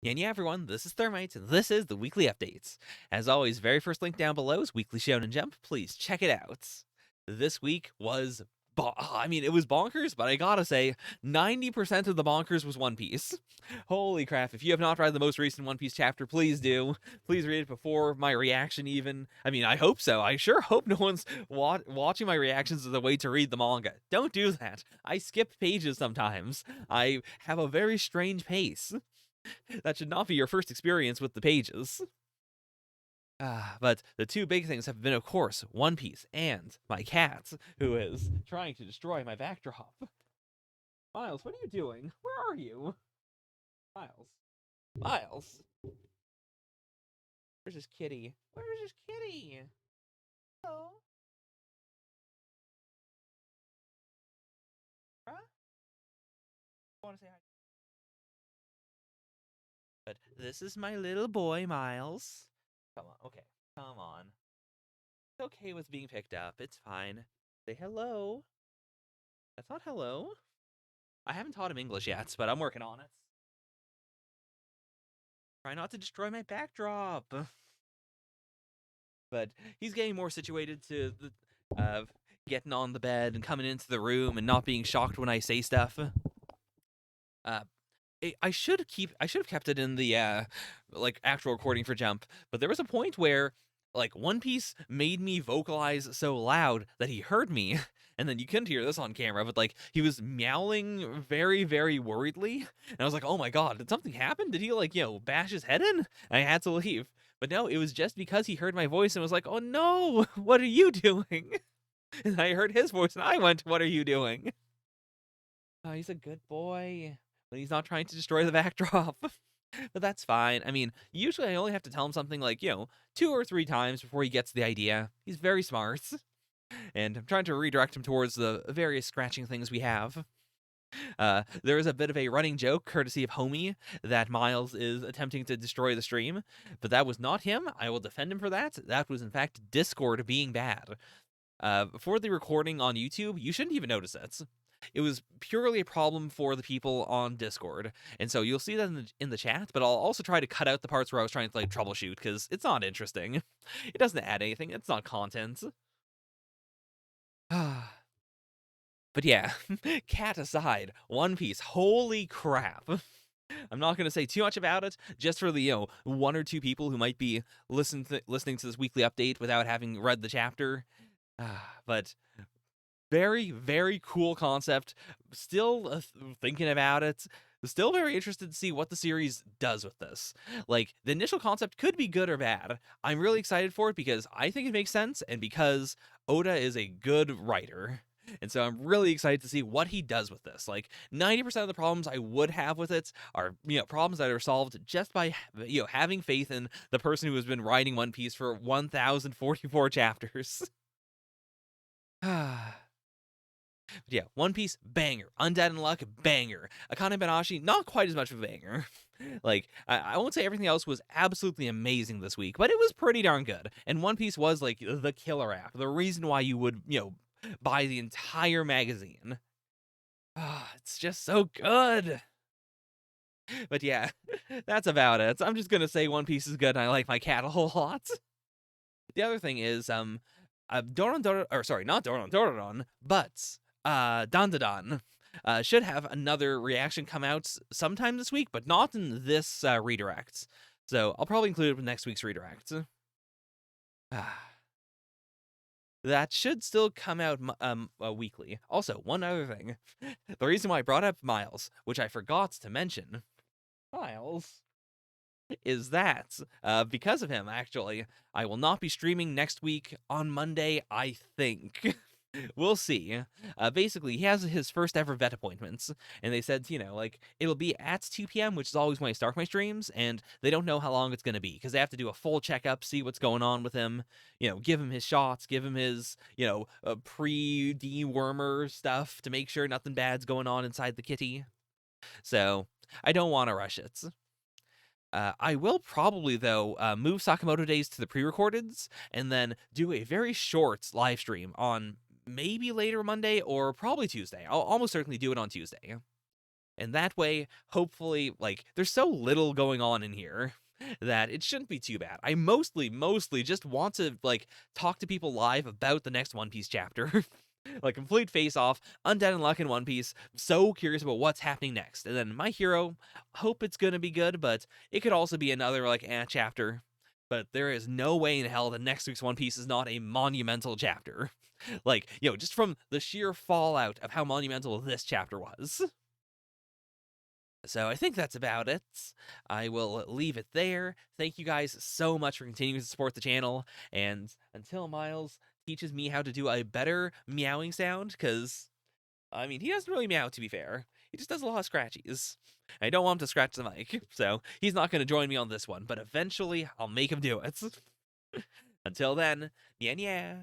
Yeah, everyone, this is Thermite, and this is the Weekly Updates. As always, very first link down below is Weekly Shonen Jump. Please check it out. This week was, it was bonkers, but I gotta say, 90% of the bonkers was One Piece. Holy crap, if you have not read the most recent One Piece chapter, please do. Please read it before my reaction even. I hope so. I sure hope no one's watching my reactions as a way to read the manga. Don't do that. I skip pages sometimes. I have a very strange pace. That should not be your first experience with the pages. But the two big things have been, of course, One Piece and my cat, who is trying to destroy my backdrop. Miles, what are you doing? Where are you? Miles. Miles. Where's his kitty? Where's his kitty? Hello? Huh? I want to say hi. But this is my little boy, Miles. Come on, okay. Come on. It's okay with being picked up. It's fine. Say hello. That's not hello. I haven't taught him English yet, but I'm working on it. Try not to destroy my backdrop. But he's getting more situated to getting on the bed and coming into the room and not being shocked when I say stuff. Uh, I should have kept it in the actual recording for Jump, but there was a point where One Piece made me vocalize so loud that he heard me, and then you couldn't hear this on camera, but he was meowling very, very worriedly, and I was like, oh my god, did something happen? Did he bash his head in? And I had to leave. But no, it was just because he heard my voice and was like, oh no, what are you doing? And I heard his voice and I went, what are you doing? Oh, he's a good boy. But he's not trying to destroy the backdrop. But that's fine. Usually I only have to tell him something 2 or 3 times before he gets the idea. He's very smart. And I'm trying to redirect him towards the various scratching things we have. There is a bit of a running joke, courtesy of Homie, that Miles is attempting to destroy the stream, but that was not him. I will defend him for that. That was, in fact, Discord being bad. For the recording on YouTube, you shouldn't even notice it. It was purely a problem for the people on Discord, and so you'll see that in the chat, but I'll also try to cut out the parts where I was trying to troubleshoot, because it's not interesting. It doesn't add anything. It's not content. But yeah, cat aside, One Piece, holy crap. I'm not going to say too much about it, just for the, 1 or 2 people who might be listening to this weekly update without having read the chapter. But very, very cool concept. Still thinking about it. Still very interested to see what the series does with this. The initial concept could be good or bad. I'm really excited for it because I think it makes sense, and because Oda is a good writer. And so I'm really excited to see what he does with this. 90% of the problems I would have with it are, problems that are solved just by, having faith in the person who has been writing One Piece for 1,044 chapters. Yeah, One Piece, banger. Undead Unluck, banger. Akane-banashi, not quite as much of a banger. I won't say everything else was absolutely amazing this week, but it was pretty darn good. And One Piece was, the killer app. The reason why you would, buy the entire magazine. It's just so good. But yeah, that's about it. I'm just gonna say One Piece is good and I like my cat a whole lot. The other thing is, Doron Dororon, or sorry, not Doron Dororon, but Dandadan should have another reaction come out sometime this week, but not in this redirect. So I'll probably include it with next week's redirect. That should still come out weekly. Also, one other thing. The reason why I brought up Miles, which I forgot to mention, Miles, is that because of him, actually, I will not be streaming next week on Monday, I think. We'll see. Basically, he has his first ever vet appointments, and they said, it'll be at 2 p.m., which is always when I start my streams, and they don't know how long it's going to be, because they have to do a full checkup, see what's going on with him, give him his shots, give him his, pre-dewormer stuff to make sure nothing bad's going on inside the kitty. So, I don't want to rush it. I will probably, though, move Sakamoto Days to the pre-recordeds, and then do a very short live stream on maybe later Monday or probably Tuesday. I'll almost certainly do it on Tuesday. And that way, hopefully, like, there's so little going on in here that it shouldn't be too bad. I mostly just want to, like, talk to people live about the next One Piece chapter. Like, complete face-off, Undead Unluck in One Piece, so curious about what's happening next. And then My Hero, hope it's gonna be good, but it could also be another, like, chapter. But there is no way in hell that next week's One Piece is not a monumental chapter. Like, just from the sheer fallout of how monumental this chapter was. So I think that's about it. I will leave it there. Thank you guys so much for continuing to support the channel. And until Miles teaches me how to do a better meowing sound, because, I mean, he doesn't really meow, to be fair. He just does a lot of scratchies. I don't want him to scratch the mic, so he's not going to join me on this one, but eventually I'll make him do it. Until then, yeah.